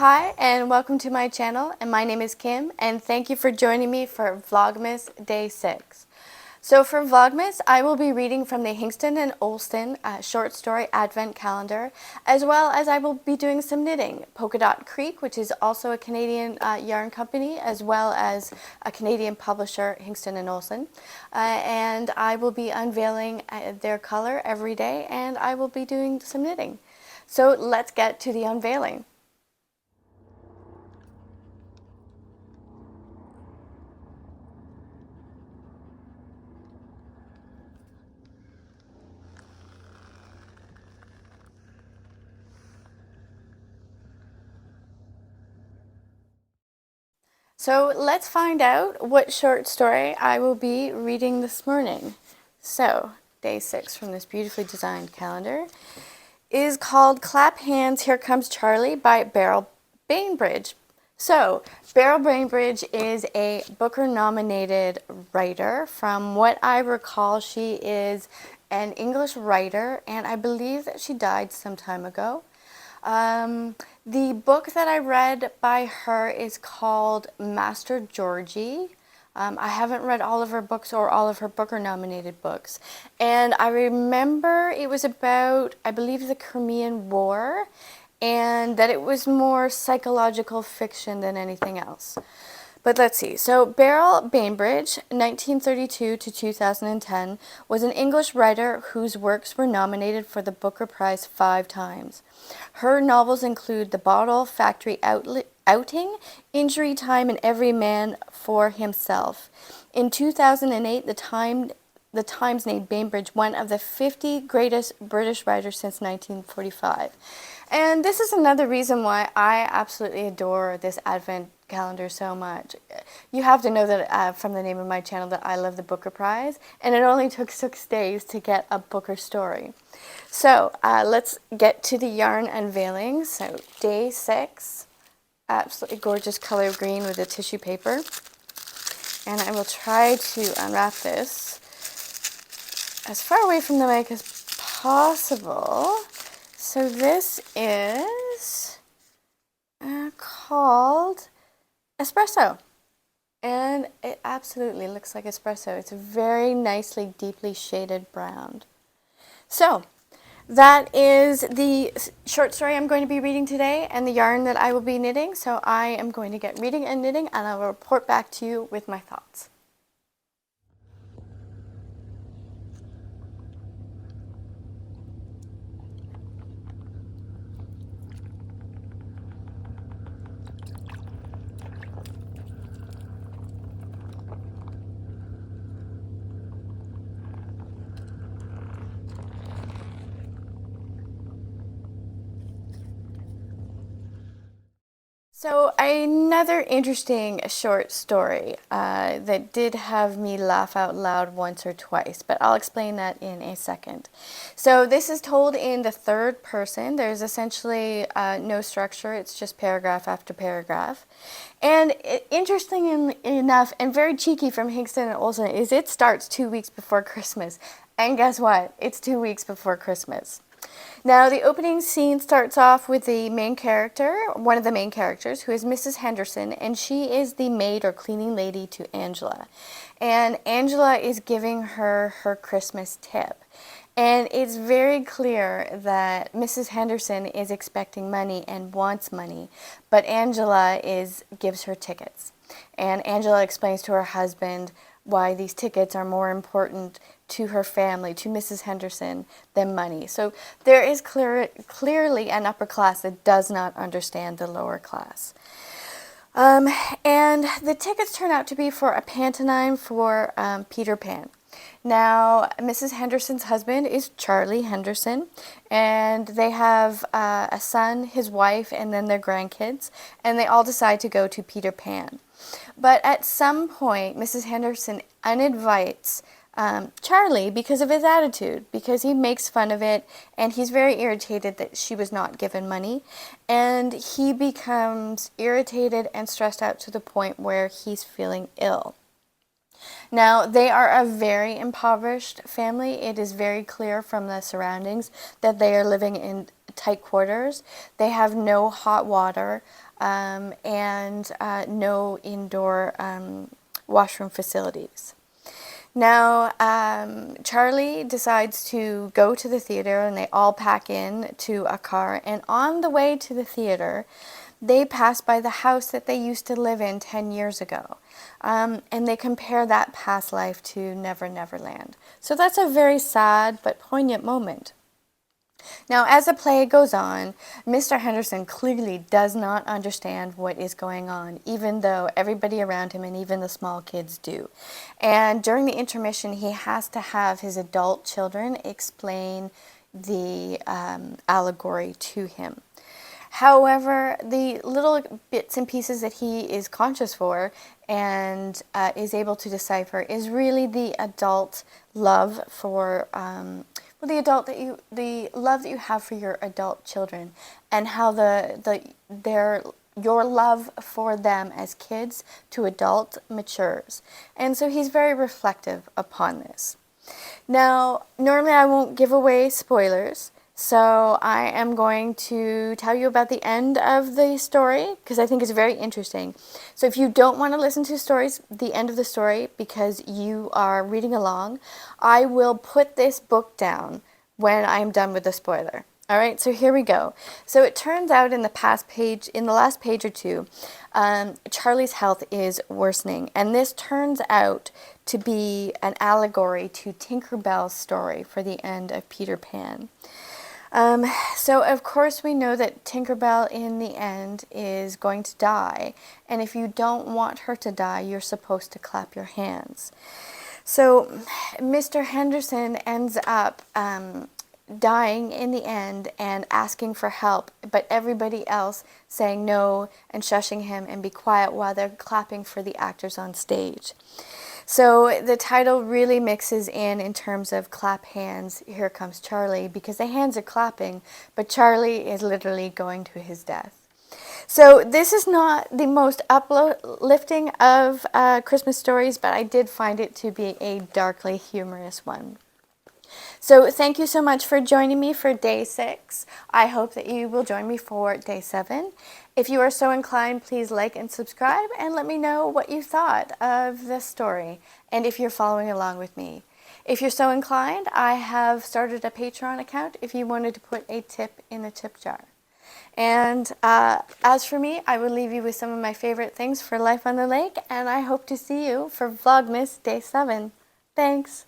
Hi and welcome to my channel, and my name is Kim, and thank you for joining me for Vlogmas Day 6. So for Vlogmas, I will be reading from the Hingston and Olsen short story advent calendar, as well as I will be doing some knitting. Polka Creek, which is also a Canadian yarn company, as well as a Canadian publisher, Hingston and Olsen. And I will be unveiling their color every day, and I will be doing some knitting. So let's get to the unveiling. So let's find out what short story I will be reading this morning. So, day 6 from this beautifully designed calendar is called Clap Hands, Here Comes Charlie by Beryl Bainbridge. So, Beryl Bainbridge is a Booker-nominated writer. From what I recall, she is an English writer, and I believe that she died some time ago. The book that I read by her is called Master Georgie. I haven't read all of her books or all of her Booker-nominated books. And I remember it was about, I believe, the Crimean War, and that it was more psychological fiction than anything else. But let's see. So Beryl Bainbridge, 1932 to 2010, was an English writer whose works were nominated for the Booker Prize 5 times. Her novels include The Bottle Factory Outing, Injury Time, and Every Man for Himself. In 2008, the Times named Bainbridge one of the 50 greatest British writers since 1945. And this is another reason why I absolutely adore this Advent calendar so much. You have to know that from the name of my channel that I love the Booker Prize, and it only took 6 days to get a Booker story. So let's get to the yarn unveiling. So day 6, absolutely gorgeous color green with a tissue paper. And I will try to unwrap this as far away from the mic as possible. So this is called Espresso, and it absolutely looks like espresso. It's a very nicely deeply shaded brown. So that is the short story I'm going to be reading today and the yarn that I will be knitting. So I am going to get reading and knitting, and I will report back to you with my thoughts. So another interesting short story that did have me laugh out loud once or twice, but I'll explain that in a second. So this is told in the third person. There's essentially no structure. It's just paragraph after paragraph. And interesting enough, and very cheeky from Hingston and Olsen, is it starts 2 weeks before Christmas. And guess what? It's 2 weeks before Christmas. Now, the opening scene starts off with the main character, one of the main characters, who is Mrs. Henderson, and she is the maid or cleaning lady to Angela. And Angela is giving her her Christmas tip. And it's very clear that Mrs. Henderson is expecting money and wants money, but Angela gives her tickets. And Angela explains to her husband why these tickets are more important to her family, to Mrs. Henderson, than money. So there is clearly an upper class that does not understand the lower class. And the tickets turn out to be for a pantomime for Peter Pan. Now, Mrs. Henderson's husband is Charlie Henderson, and they have a son, his wife, and then their grandkids, and they all decide to go to Peter Pan. But at some point, Mrs. Henderson uninvites Charlie because of his attitude, because he makes fun of it, and he's very irritated that she was not given money, and he becomes irritated and stressed out to the point where he's feeling ill. Now, they are a very impoverished family. It is very clear from the surroundings that they are living in tight quarters. They have no hot water and no indoor washroom facilities. Now, Charlie decides to go to the theater, and they all pack in to a car. And on the way to the theater, they pass by the house that they used to live in 10 years ago. And they compare that past life to Never Never Land. So that's a very sad but poignant moment. Now, as the play goes on, Mr. Henderson clearly does not understand what is going on, even though everybody around him and even the small kids do. And during the intermission, he has to have his adult children explain the allegory to him. However, the little bits and pieces that he is conscious for and is able to decipher is really the adult love for the love that you have for your adult children, and how your love for them as kids to adult matures. And so he's very reflective upon this. Now, normally I won't give away spoilers, so I am going to tell you about the end of the story because I think it's very interesting. So if you don't want to listen to the end of the story because you are reading along, I will put this book down when I'm done with the spoiler. All right, so here we go. So it turns out in the last page or two, Charlie's health is worsening, and this turns out to be an allegory to Tinker Bell's story for the end of Peter Pan. So of course we know that Tinkerbell in the end is going to die, and if you don't want her to die, you're supposed to clap your hands. So Mr. Henderson ends up dying in the end and asking for help, but everybody else saying no and shushing him and be quiet while they're clapping for the actors on stage. So the title really mixes in terms of clap hands, here comes Charlie, because the hands are clapping, but Charlie is literally going to his death. So this is not the most uplifting of Christmas stories, but I did find it to be a darkly humorous one. So thank you so much for joining me for day 6. I hope that you will join me for day 7. If you are so inclined, please like and subscribe and let me know what you thought of this story and if you're following along with me. If you're so inclined, I have started a Patreon account if you wanted to put a tip in the tip jar. And as for me, I will leave you with some of my favorite things for life on the lake, and I hope to see you for Vlogmas day 7. Thanks.